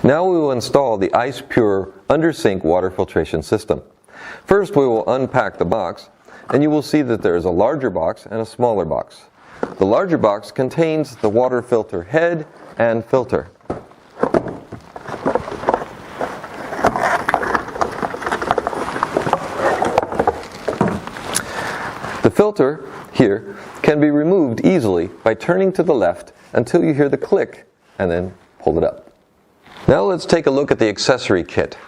Now we will install the ICEPURE UnderSink water filtration system. First we will unpack the box, and you will see that there is a larger box and a smaller box. The larger box contains the water filter head and filter. The filter here can be removed easily by turning to the left until you hear the click and then pull it up. Now let's take a look at the accessory kit.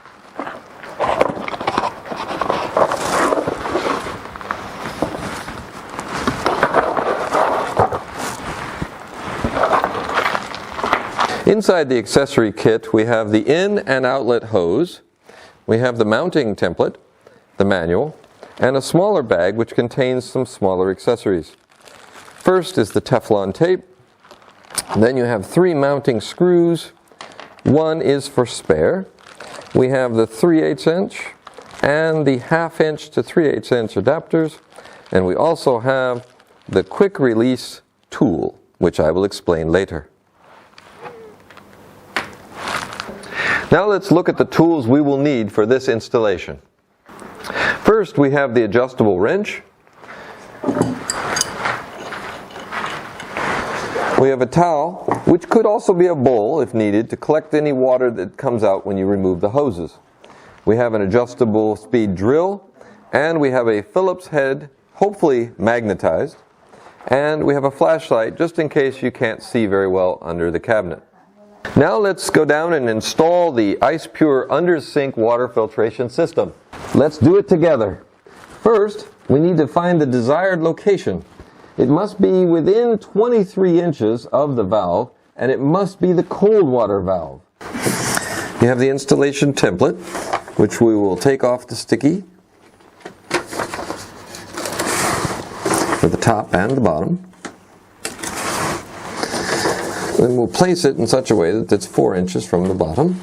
Inside the accessory kit we have the in and outlet hose, we have the mounting template, the manual, and a smaller bag which contains some smaller accessories. First is the Teflon tape, then you have 3 mounting screws. One is for spare. We have the 3/8 inch and the 1/2 inch to 3/8 inch adapters, and we also have the quick release tool, which I will explain later. Now let's look at the tools we will need for this installation. First we have the adjustable wrench. We have a towel, which could also be a bowl if needed, to collect any water that comes out when you remove the hoses. We have an adjustable speed drill, and we have a Phillips head, hopefully magnetized, and we have a flashlight just in case you can't see very well under the cabinet. Now let's go down and install the ICEPURE UnderSink water filtration system. Let's do it together. First, we need to find the desired location. It must be within 23 inches of the valve, and it must be the cold water valve. You have the installation template, which we will take off the sticky for the top and the bottom. Then we'll place it in such a way that it's 4 inches from the bottom.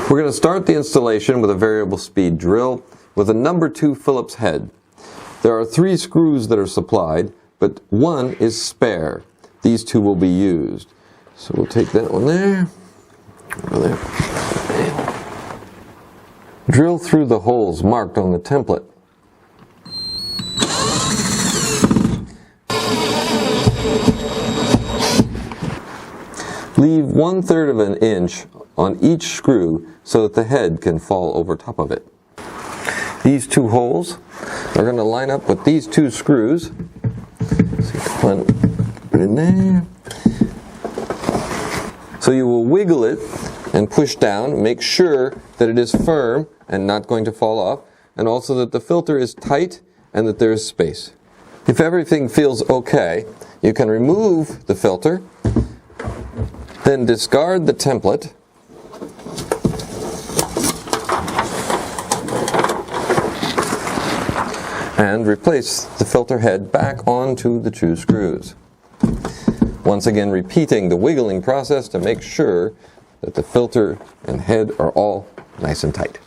We're going to start the installation with a variable speed drill with a number 2 Phillips head. There are 3 screws that are supplied, but 1 is spare. These 2 will be used. So we'll take that one there, over there. Drill through the holes marked on the template. Leave 1/3 of an inch on each screw so that the head can fall over top of it. These 2 holes are going to line up with these 2 screws. So you put it in there. So you will wiggle it and push down, make sure that it is firm and not going to fall off, and also that the filter is tight and that there is space. If everything feels okay, you can remove the filter, then discard the template, and replace the filter head back onto the 2 screws. Once again repeating the wiggling process to make sure that the filter and head are all nice and tight.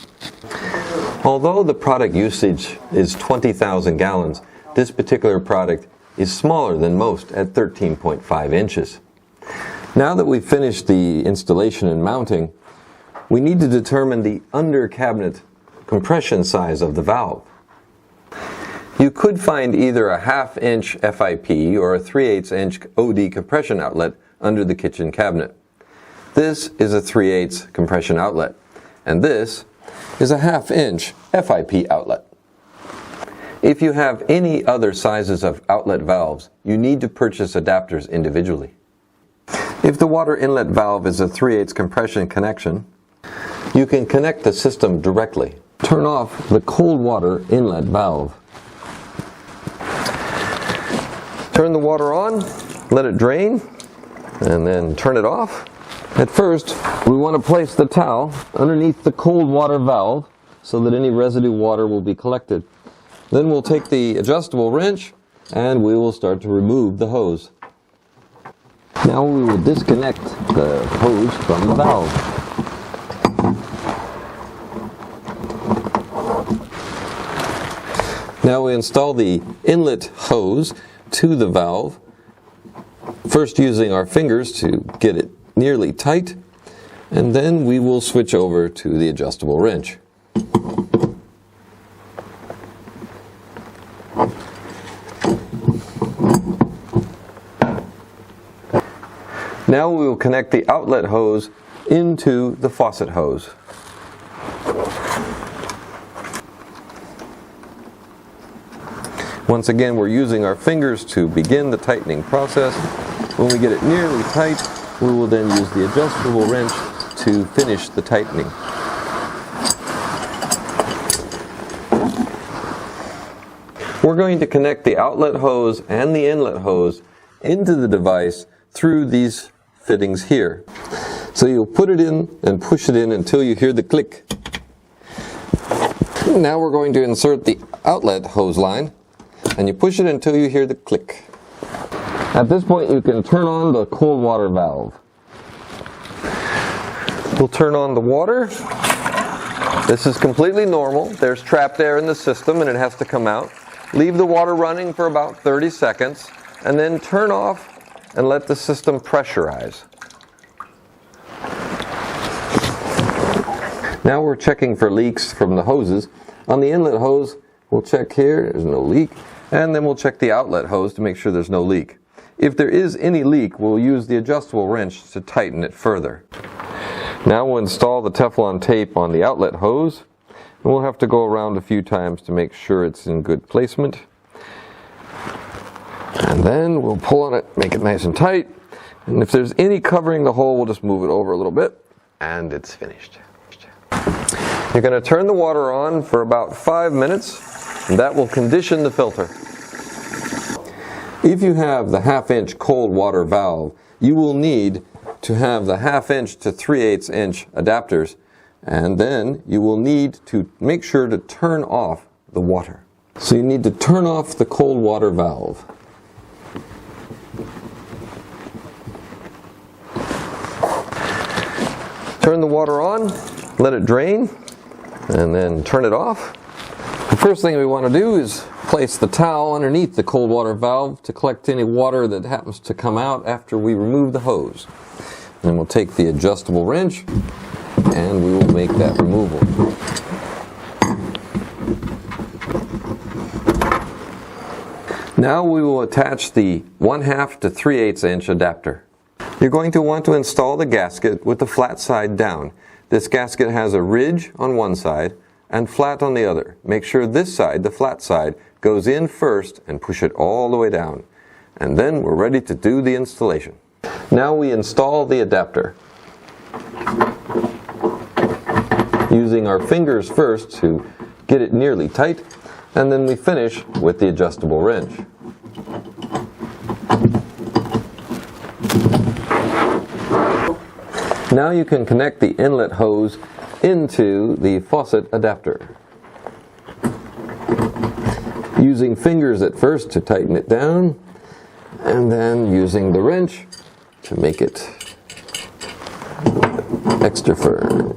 Although the product usage is 20,000 gallons, this particular product is smaller than most at 13.5 inches. Now that we've finished the installation and mounting, we need to determine the under cabinet compression size of the valve. You could find either a 1/2 inch FIP or a 3/8 inch OD compression outlet under the kitchen cabinet. This is a 3/8 compression outlet, and this is a 1/2 inch FIP outlet. If you have any other sizes of outlet valves, you need to purchase adapters individually. If the water inlet valve is a 3/8 compression connection, you can connect the system directly. Turn off the cold water inlet valve. Turn the water on, let it drain, and then turn it off. At first, we want to place the towel underneath the cold water valve so that any residue water will be collected. Then we'll take the adjustable wrench and we will start to remove the hose. Now we will disconnect the hose from the valve. Now we install the inlet hose to the valve, first using our fingers to get it nearly tight, and then we will switch over to the adjustable wrench. Now we will connect the outlet hose into the faucet hose. Once again, we're using our fingers to begin the tightening process. When we get it nearly tight, we will then use the adjustable wrench to finish the tightening. We're going to connect the outlet hose and the inlet hose into the device through these fittings here. So you'll put it in and push it in until you hear the click. Now we're going to insert the outlet hose line, and you push it until you hear the click. At this point you can turn on the cold water valve. We'll turn on the water. This is completely normal. There's trapped air in the system and it has to come out. Leave the water running for about 30 seconds and then turn off and let the system pressurize. Now we're checking for leaks from the hoses. On the inlet hose, we'll check here, there's no leak, and then we'll check the outlet hose to make sure there's no leak. If there is any leak, we'll use the adjustable wrench to tighten it further. Now we'll install the Teflon tape on the outlet hose, and we'll have to go around a few times to make sure it's in good placement. And then we'll pull on it, make it nice and tight, and if there's any covering the hole, we'll just move it over a little bit, and it's finished. You're going to turn the water on for about 5 minutes, and that will condition the filter. If you have the 1/2 inch cold water valve, you will need to have the 1/2 inch to 3/8 inch adapters, and then you will need to make sure to turn off the water. So you need to turn off the cold water valve. Turn the water on, let it drain, and then turn it off. The first thing we want to do is place the towel underneath the cold water valve to collect any water that happens to come out after we remove the hose. Then we'll take the adjustable wrench and we will make that removal. Now we will attach the 1/2 to 3/8 inch adapter. You're going to want to install the gasket with the flat side down. This gasket has a ridge on one side and flat on the other. Make sure this side, the flat side, goes in first and push it all the way down. And then we're ready to do the installation. Now we install the adapter. Using our fingers first to get it nearly tight, and then we finish with the adjustable wrench. Now you can connect the inlet hose into the faucet adapter. Using fingers at first to tighten it down, and then using the wrench to make it extra firm.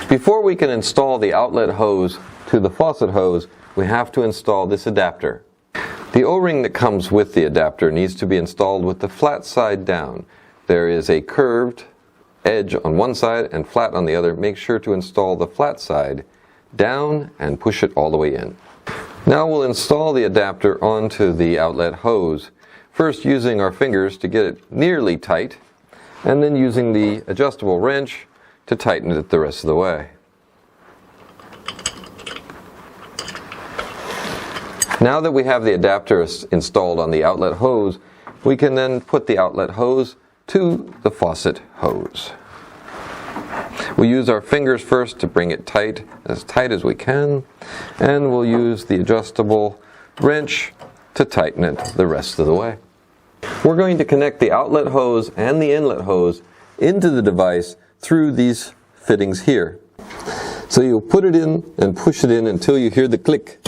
Before we can install the outlet hose to the faucet hose, we have to install this adapter. The O-ring that comes with the adapter needs to be installed with the flat side down. There is a curved edge on one side and flat on the other. Make sure to install the flat side down and push it all the way in. Now we'll install the adapter onto the outlet hose, first using our fingers to get it nearly tight, and then using the adjustable wrench to tighten it the rest of the way. Now that we have the adapter installed on the outlet hose, we can then put the outlet hose to the faucet hose. We use our fingers first to bring it tight as we can, and we'll use the adjustable wrench to tighten it the rest of the way. We're going to connect the outlet hose and the inlet hose into the device through these fittings here. So you'll put it in and push it in until you hear the click.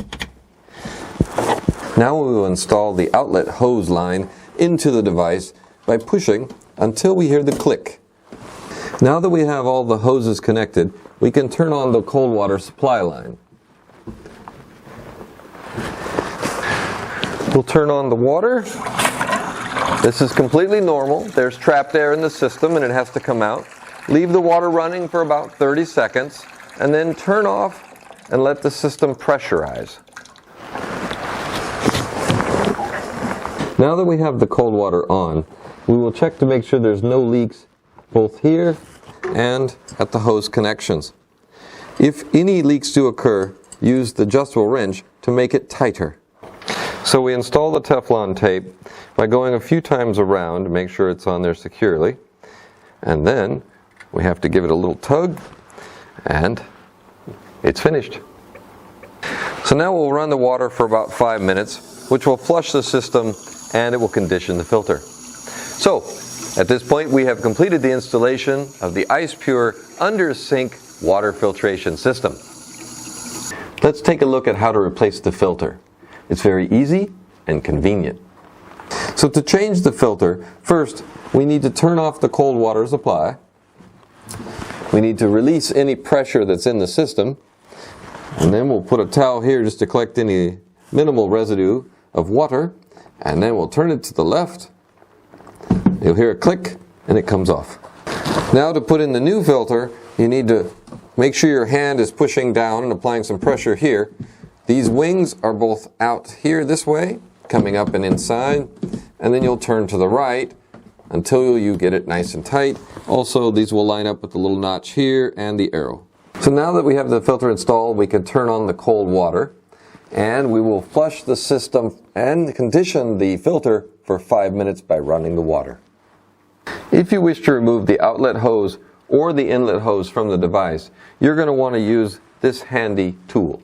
Now we will install the outlet hose line into the device by pushing until we hear the click. Now that we have all the hoses connected, we can turn on the cold water supply line. We'll turn on the water. This is completely normal. There's trapped air in the system and it has to come out. Leave the water running for about 30 seconds and then turn off and let the system pressurize. Now that we have the cold water on, we will check to make sure there's no leaks both here and at the hose connections. If any leaks do occur, use the adjustable wrench to make it tighter. So we install the Teflon tape by going a few times around to make sure it's on there securely. And then we have to give it a little tug and it's finished. So now we'll run the water for about 5 minutes, which will flush the system and it will condition the filter. So at this point we have completed the installation of the ICEPURE UnderSink water filtration system. Let's take a look at how to replace the filter. It's very easy and convenient. So to change the filter, first we need to turn off the cold water supply. We need to release any pressure that's in the system. And then we'll put a towel here just to collect any minimal residue of water. And then we'll turn it to the left. You'll hear a click and it comes off. Now to put in the new filter, you need to make sure your hand is pushing down and applying some pressure here. These wings are both out here this way, coming up and inside, and then you'll turn to the right until you get it nice and tight. Also, these will line up with the little notch here and the arrow. So now that we have the filter installed, we can turn on the cold water, and we will flush the system and condition the filter for 5 minutes by running the water. If you wish to remove the outlet hose or the inlet hose from the device, you're going to want to use this handy tool.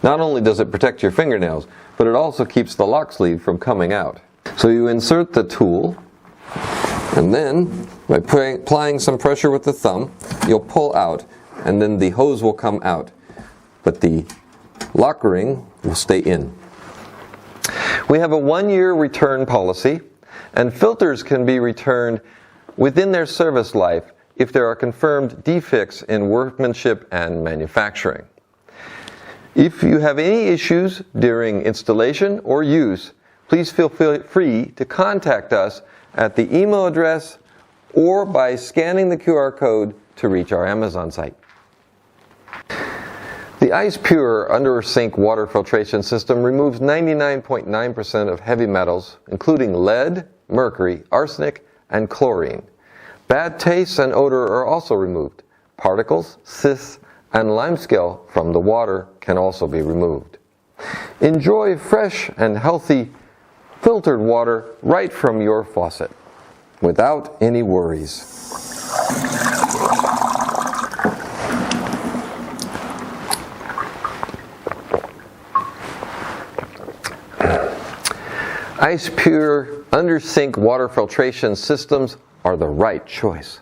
Not only does it protect your fingernails, but it also keeps the lock sleeve from coming out. So you insert the tool, and then by applying some pressure with the thumb, you'll pull out, and then the hose will come out. But the lock ring will stay in. We have a 1-year return policy, and filters can be returned within their service life if there are confirmed defects in workmanship and manufacturing. If you have any issues during installation or use, please feel free to contact us at the email address or by scanning the QR code to reach our Amazon site. The ICEPURE UnderSink water filtration system removes 99.9% of heavy metals, including lead, mercury, arsenic, and chlorine. Bad taste and odor are also removed. Particles, cysts, and limescale from the water can also be removed. Enjoy fresh and healthy filtered water right from your faucet, without any worries. ICEPURE UnderSink water filtration systems are the right choice.